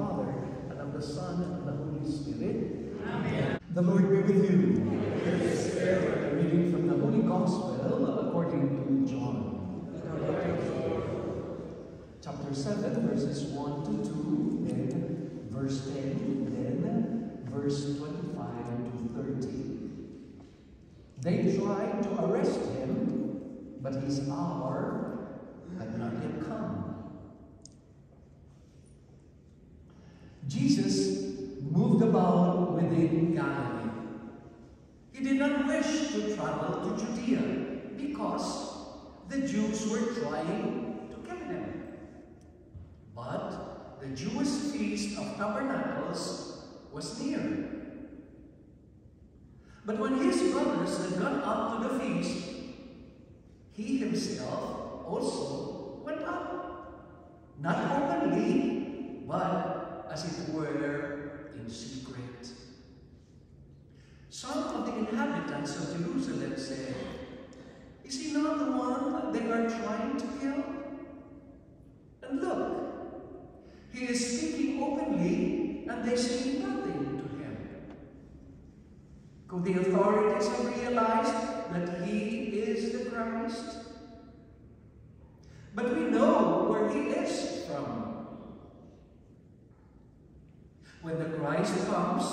Father, and of the Son, and of the Holy Spirit. Amen. The Lord be with you. A reading from the Holy Gospel according to John. Chapter 7, verses 1 to 2, then verse 10, then verse 25 to 30. They tried to arrest him, but his hour had not yet come. Jesus moved about within Galilee. He did not wish to travel to Judea because the Jews were trying to kill him. But the Jewish feast of Tabernacles was near. But when his brothers had gone up to the feast, he himself also went up, not openly, but as it were in secret. Some of the inhabitants of Jerusalem said, "Is he not the one that they are trying to kill? And look, he is speaking openly, and they say nothing to him." Could the authorities have realized that he is the Christ? But we know where he is from. When the Christ comes,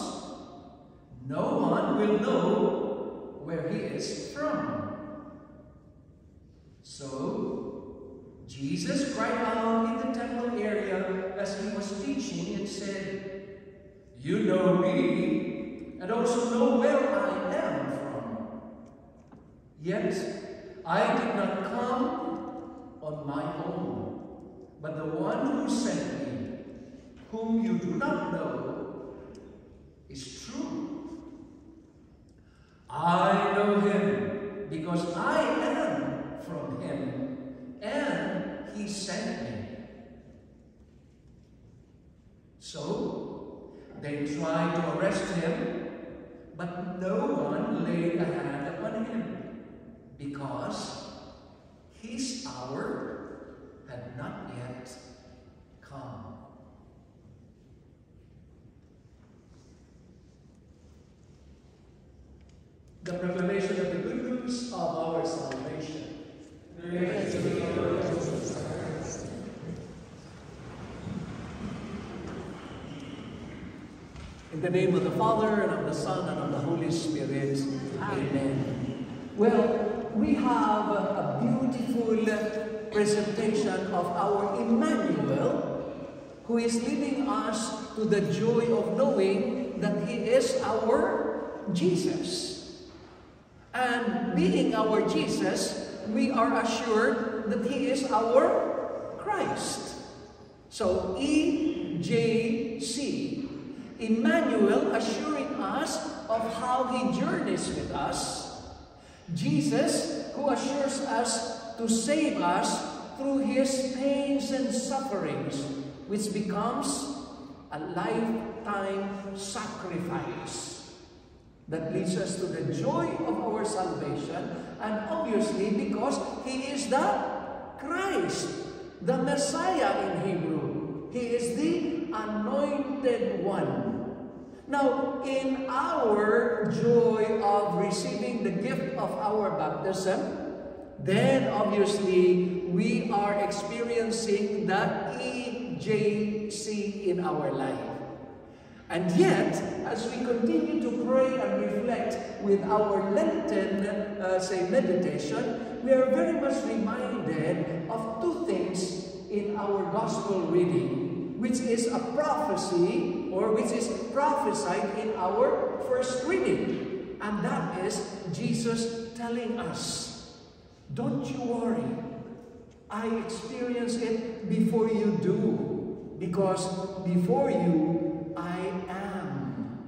no one will know where he is from. So, Jesus cried out in the temple area as he was teaching and said, "You know me, and also know where I am from. Yet I did not come on my own, but the one who sent me, whom you do not know, is true. I know him because I am from him, and he sent me." So they tried to arrest him, but no one laid a hand upon him, because his hour had not yet come. The proclamation of the good news of our salvation. Praise to the Lord Jesus Christ. In the name of the Father, and of the Son, and of the Holy Spirit. Amen. Well, we have a beautiful presentation of our Emmanuel, who is leading us to the joy of knowing that he is our Jesus. And being our Jesus, we are assured that he is our Christ. So EJC, Emmanuel assuring us of how he journeys with us. Jesus, who assures us to save us through his pains and sufferings, which becomes a lifetime sacrifice that leads us to the joy of our salvation, and obviously because he is the Christ, the Messiah in Hebrew. He is the Anointed One. Now, in our joy of receiving the gift of our baptism, then obviously we are experiencing the EJC in our life. And yet, as we continue to pray and reflect with our Lenten, meditation, we are very much reminded of two things in our gospel reading, which is a prophecy, or which is prophesied in our first reading. And that is Jesus telling us, "Don't you worry. I experience it before you do, because before you, I am."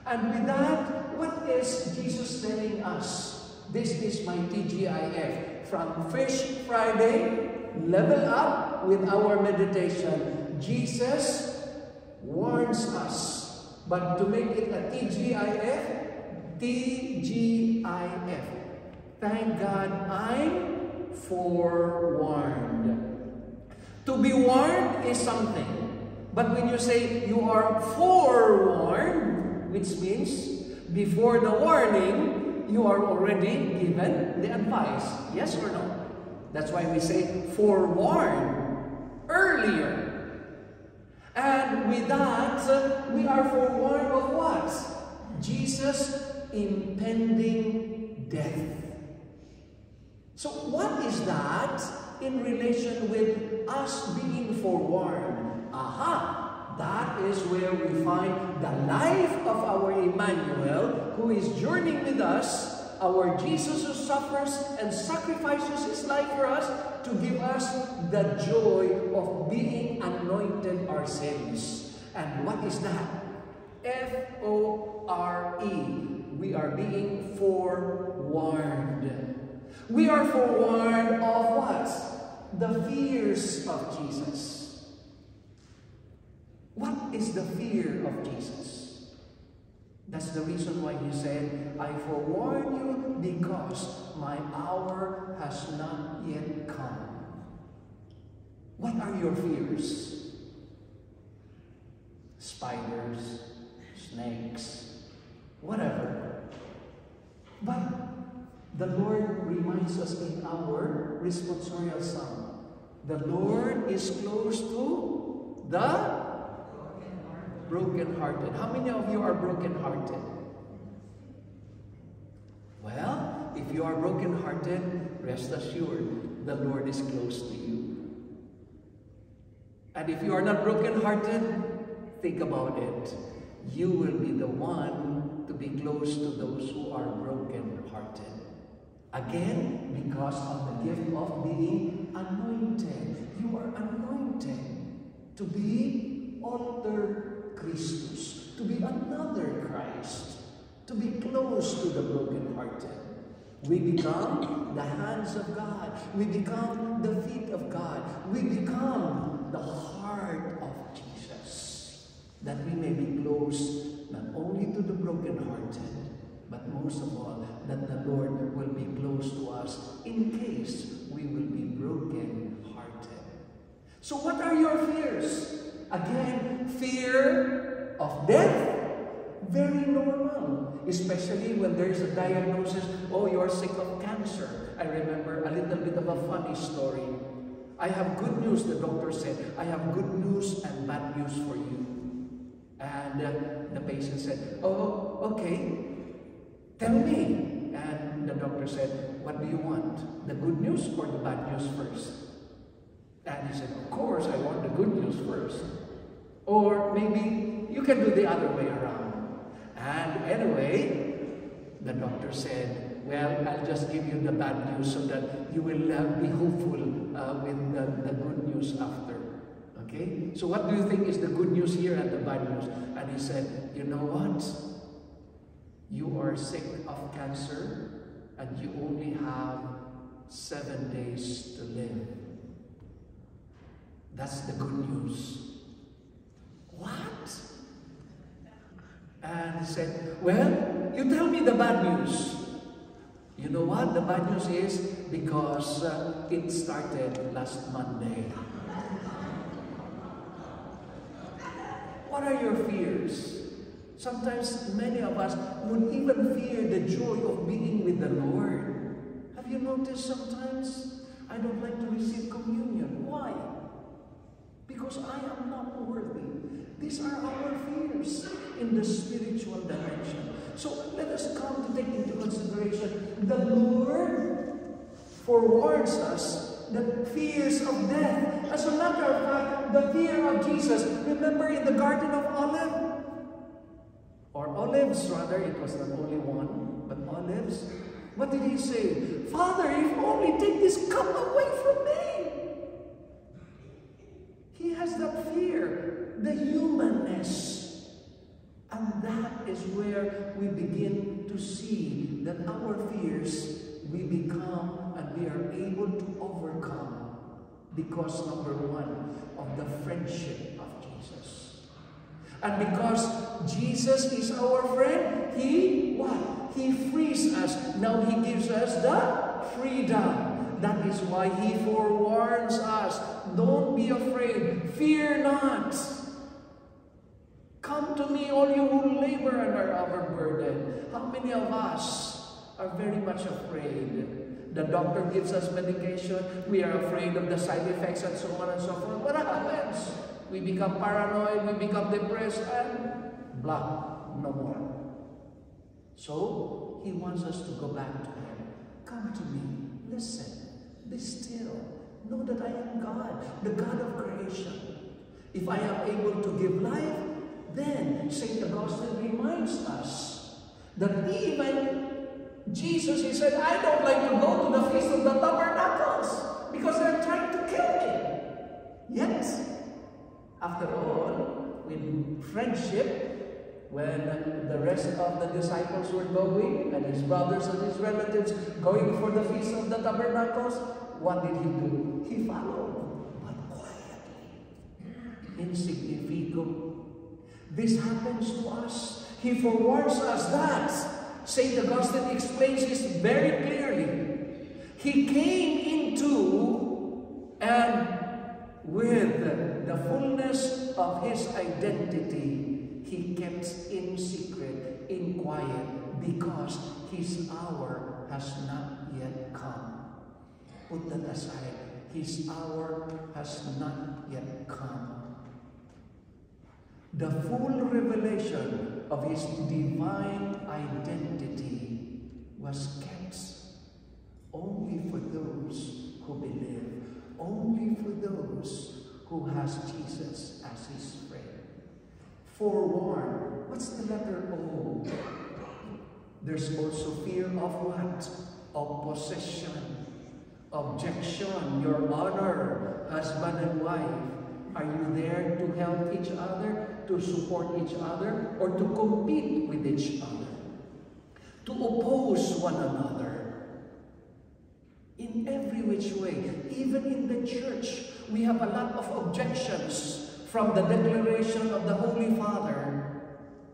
And with that, what is Jesus telling us? This is my TGIF. From Fish Friday, level up with our meditation. Jesus warns us. But to make it a TGIF, TGIF. Thank God I'm forewarned. To be warned is something. But when you say you are forewarned, which means before the warning, you are already given the advice. Yes or no? That's why we say forewarned earlier. And with that, we are forewarned of what? Jesus' impending death. So what is that in relation with us being forewarned? Aha! That is where we find the life of our Emmanuel, who is journeying with us, our Jesus who suffers and sacrifices his life for us to give us the joy of being anointed our sins. And what is that? F-O-R-E. We are being forewarned. We are forewarned of what? The fears of Jesus. What is the fear of Jesus? That's the reason why he said, I forewarn you because my hour has not yet come. What are your fears? Spiders, snakes, whatever. But the Lord reminds us in our responsorial psalm, the Lord is close to the broken-hearted. How many of you are broken-hearted? Well, if you are broken-hearted, rest assured, the Lord is close to you. And if you are not broken-hearted, think about it. You will be the one to be close to those who are broken-hearted. Again, because of the gift of being anointed. You are anointed to be altar Christus, to be another Christ, to be close to the brokenhearted. We become the hands of God. We become the feet of God. We become the heart of Jesus, that we may be close not only to the brokenhearted, but most of all, that the Lord will be close to us in case we will be broken-hearted. So what are your fears? Again, fear of death, very normal, especially when there is a diagnosis, oh, you're sick of cancer. I remember a little bit of a funny story. I have good news, the doctor said. I have good news and bad news for you. And the patient said, oh, okay, tell me. And the doctor said, what do you want? The good news or the bad news first? And he said, of course, I want the good news first. Or maybe you can do the other way around. And anyway, the doctor said, well, I'll just give you the bad news so that you will be hopeful with the good news after. Okay? So what do you think is the good news here and the bad news? And he said, you know what? You are sick of cancer and you only have 7 days to live. That's the good news. What? And he said, well, you tell me the bad news. You know what? The bad news is because it started last Monday. What are your fears? Sometimes many of us would even fear the joy of being with the Lord. Have you noticed sometimes I don't like to receive communion? Why? Because I am not worthy. These are our fears in the spiritual dimension. So let us come to take into consideration the Lord forewarns us the fears of death. As a matter of fact, the fear of Jesus. Remember in the Garden of Olive? Or olives, rather, it was not only one, but olives. What did he say? Father, if only take this cup away from me. He has that fear, the humanness. And that is where we begin to see that our fears, we become and we are able to overcome because, number one, of the friendship of Jesus. And because Jesus is our friend, He, what? He frees us. Now He gives us the freedom. That is why He forewarns us. Don't be afraid. Fear not. are overburdened. How many of us are very much afraid? The doctor gives us medication. We are afraid of the side effects and so on and so forth. What happens? We become paranoid, we become depressed, and blah, no more. So, He wants us to go back to Him. Come to me, listen, be still. Know that I am God, the God of creation. If I am able to give life, then St. Augustine reminds us that even Jesus, he said, I don't like to go to the Feast of the Tabernacles because they're trying to kill me. Yes. After all, with friendship, when the rest of the disciples were going, and his brothers and his relatives going for the Feast of the Tabernacles, what did he do? He followed, but quietly, insignificant. This happens to us. He forewarns us that. St. Augustine explains this very clearly. He came into and with the fullness of his identity, he kept in secret, in quiet, because his hour has not yet come. Put that aside. His hour has not yet come. The full revelation of his divine identity was kept only for those who believe, only for those who has Jesus as his friend. Forewarned. What's the letter O? There's also fear of what? Of possession, objection, your honor, husband and wife. Are you there to help each other, to support each other, or to compete with each other? To oppose one another? In every which way, even in the church, we have a lot of objections from the declaration of the Holy Father,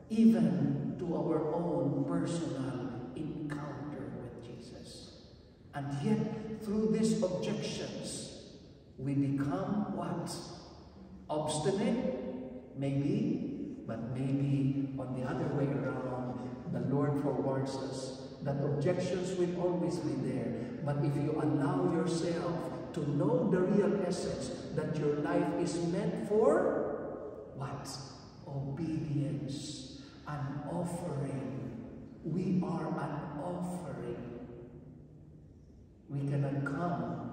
even to our own personal encounter with Jesus. And yet, through these objections, we become what? Obstinate? Maybe, but maybe on the other way around, the Lord forewarns us that objections will always be there. But if you allow yourself to know the real essence, that your life is meant for what? Obedience, an offering. We are an offering. We cannot come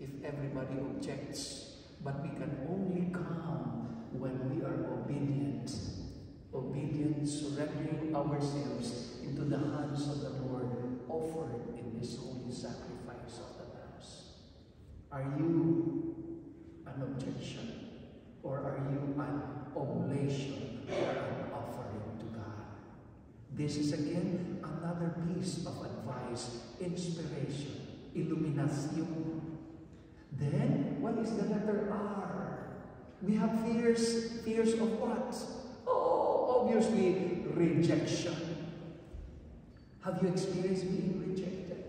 if everybody objects. But we can only come when we are obedient. Obedient, surrendering ourselves into the hands of the Lord, offered in this holy sacrifice of the Mass. Are you an objection? Or are you an oblation or an offering to God? This is again another piece of advice, inspiration, illumination. Then, what is the letter R? We have fears. Fears of what? Oh, obviously, rejection. Have you experienced being rejected?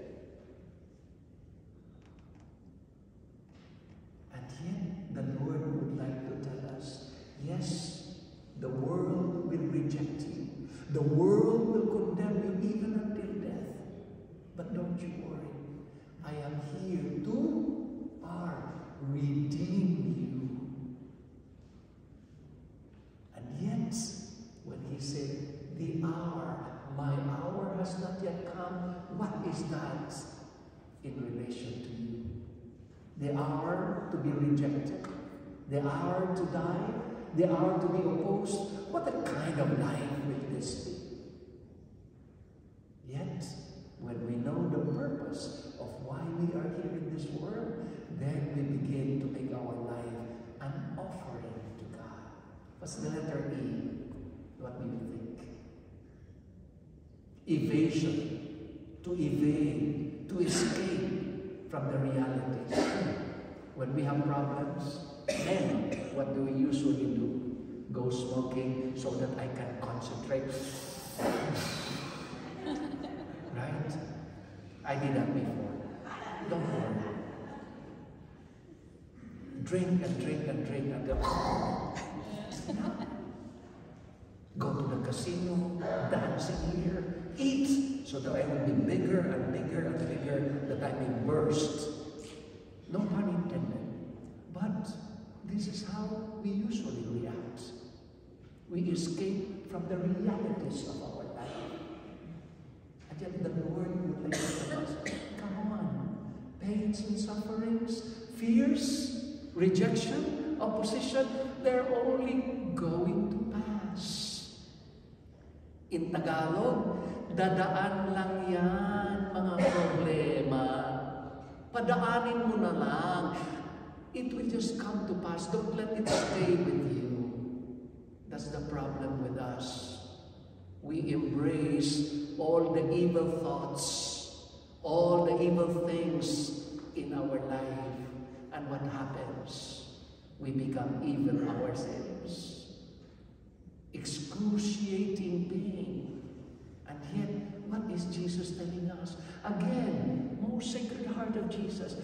And yet, the Lord would like to tell us, yes, the world will reject you. The world will condemn you even until death. But don't you worry. I am here to redeem you. And yet, when he said, the hour, my hour has not yet come, what is that in relation to you? The hour to be rejected, the hour to die, the hour to be opposed. What a kind of life will this be? Yet, when we know the purpose of why we are here in this world, then we begin to make our life an offering to God. What's the letter E? What do you think? Evasion. To evade, to escape from the realities. When we have problems, then what do we usually do? Go smoking so that I can concentrate. Right? I did that before. Don't worry. Drink and drink and drink until go to the casino, dancing here, eat so that I will be bigger and bigger and bigger, that I may burst. No pun intended. But this is how we usually react. We escape from the realities of our life. And yet the Lord would like to tell us, come on, pains and sufferings, fears, rejection, opposition, they're only going to pass. In Tagalog, dadaan lang yan, mga problema. Padaanin mo na lang. It will just come to pass. Don't let it stay with you. That's the problem with us. We embrace all the evil thoughts, all the evil things in our life. And what happens? We become evil ourselves. Excruciating pain. And yet, what is Jesus telling us? Again, most sacred heart of Jesus,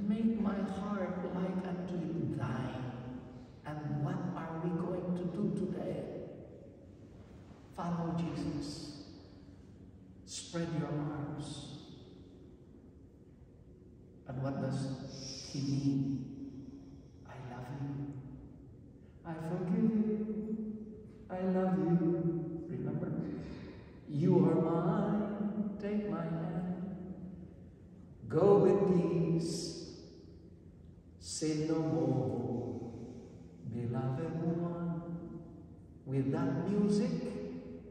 make my heart like unto thine. And what are we going to do today? Follow Jesus. Spread your arms. And what does he mean? I love you. I forgive you. I love you. Remember? You are mine. Take my hand. Go with peace. Sin no more, beloved one. With that music,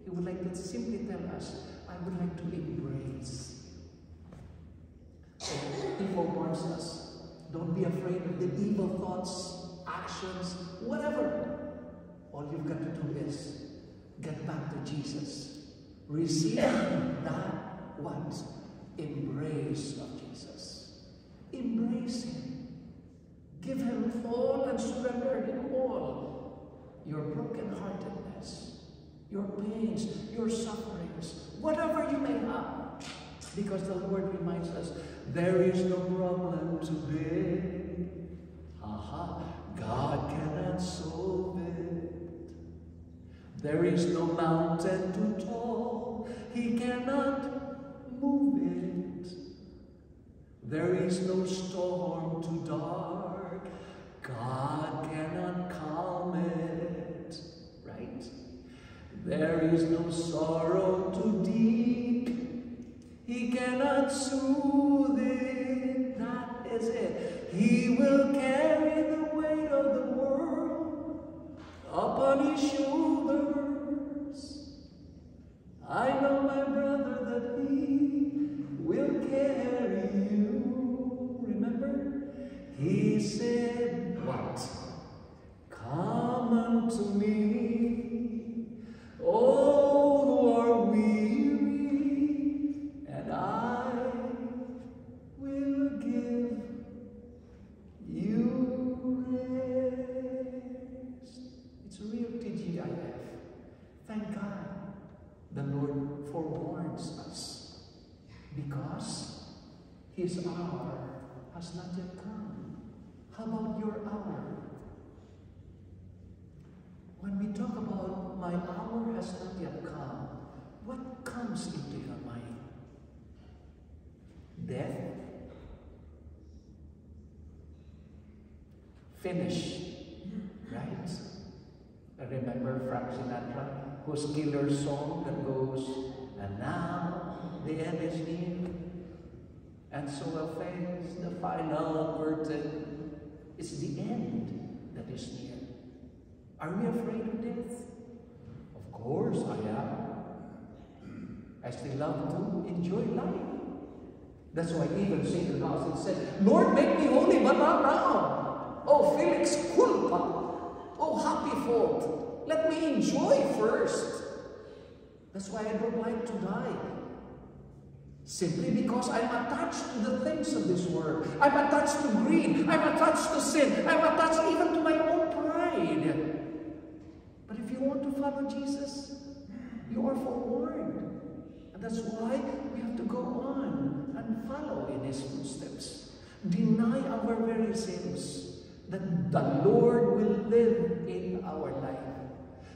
he would like to simply tell us, I would like to embrace. So he warns us, don't be afraid of the evil thoughts, actions, whatever. All you've got to do is get back to Jesus. Receive that what? Embrace of Jesus. Embrace him. Give him all and surrender him all. Your brokenheartedness, your pains, your sufferings, whatever you may have. Because the Lord reminds us, there is no problem too big. God cannot solve it. There is no mountain too tall. He cannot move it. There is no storm too dark. God cannot calm it, right? There is no sorrow too deep. He cannot soothe it. That is it. He will carry the weight of the world upon his shoulders. I know, my brother, that he will carry you. Remember? He said, what? Come unto me, all who are weary, and I will give you rest. It's real TGIF. Thank God the Lord forewarns us, because his hour has not yet come. How about your hour? When we talk about my hour has not yet come, what comes into your mind? Death? Finish, right? I remember Frank Sinatra, whose killer song that goes, and now the end is near, and so will face the final curtain. It's the end that is near. Are we afraid of death? Of course I am. I still love to enjoy life. That's why even St. Augustine said, Lord, make me holy, but not now. Oh, Felix culpa. Oh, happy fault. Let me enjoy first. That's why I don't like to die. Simply because I'm attached to the things of this world. I'm attached to greed. I'm attached to sin. I'm attached even to my own pride. But if you want to follow Jesus, you are forewarned. And that's why we have to go on and follow in his footsteps. Deny our very sins, that the Lord will live in our life.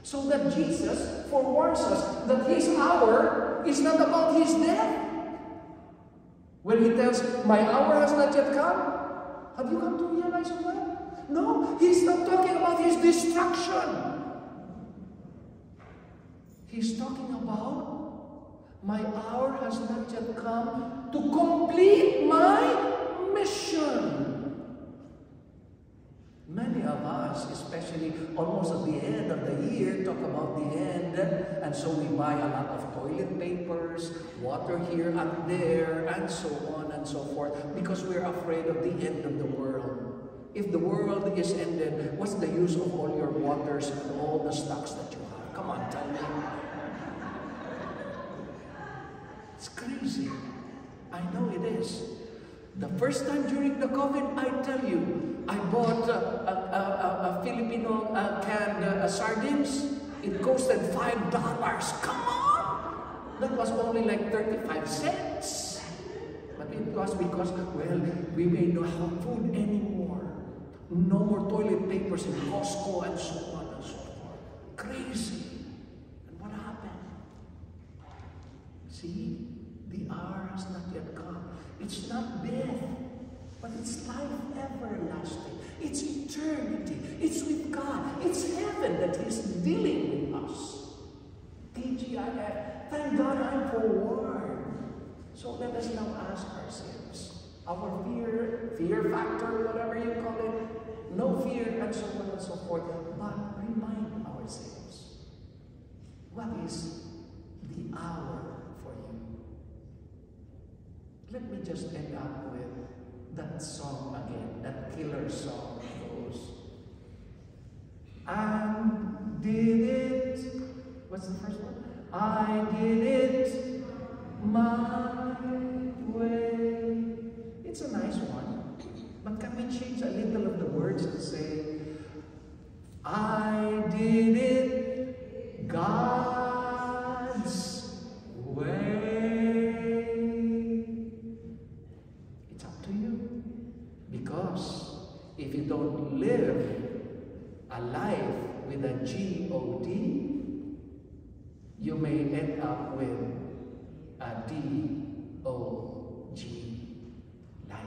So that Jesus forewarns us that His hour is not about His death. When He tells, my hour has not yet come, have you come to realize that? No, He's not talking about His destruction. He's talking about, my hour has not yet come to complete my mission. Many of us, especially almost at the end of the year, talk about the end, and so we buy a lot of toilet papers, water here and there, and so on and so forth, because we're afraid of the end of the world. If the world is ended, what's the use of all your waters and all the stocks that you have? Come on, tell me. It's crazy. I know it is. The first time during the COVID, I tell you, I bought a Filipino canned sardines. It costed $5. Come on! That was only like 35 cents. But it was because, well, we may not have food anymore. No more toilet papers in Costco and so on and so forth. Crazy. And what happened? See, the hour has not yet come. It's not death, but it's life everlasting. It's eternity. It's with God. It's heaven that He's dealing with us. TGIF. Thank God I'm forewarned. So let us now ask ourselves, our fear factor, whatever you call it, no fear and so on and so forth, but remind ourselves, what is the hour for you? Let me just end up with that song again, that killer song goes, I did it, what's the first one? I did it my way. It's a nice one, but can we change a little of the words to say, I did it God's way. It's up to you. Because if you don't live a life with a G-O-D, you may end up with a D-O-G, life.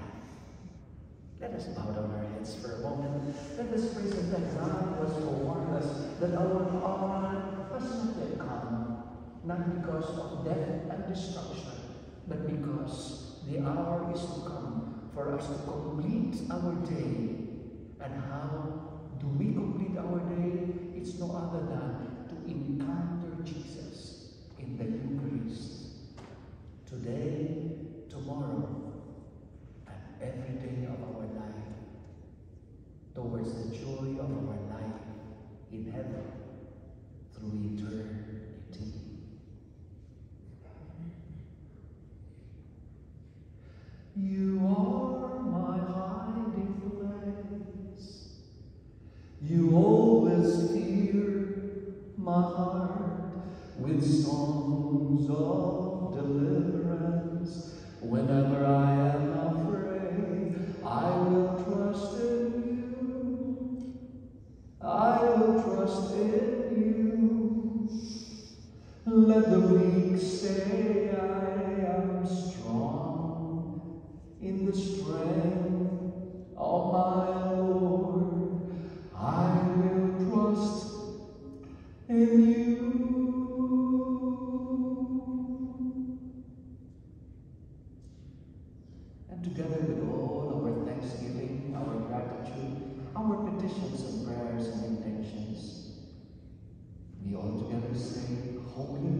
Let us bow down our heads for a moment. Let us praise Him that God was forewarned us that our hour has not yet come, not because of death and destruction, but because the hour is to come for us to complete our day. And how do we complete our day? It's no other than to encounter Jesus in the Eucharist. Today, tomorrow, and every day of our life, towards the joy of our life in heaven through eternity. You are my hiding place. You always fill my heart with songs of deliverance. Whenever I am afraid, I will trust in you. I will trust in you. Let the weak say I am strong in the strength of my Lord. I will trust in you. And together with all our thanksgiving, our gratitude, our petitions and prayers and intentions, we all together say, Holy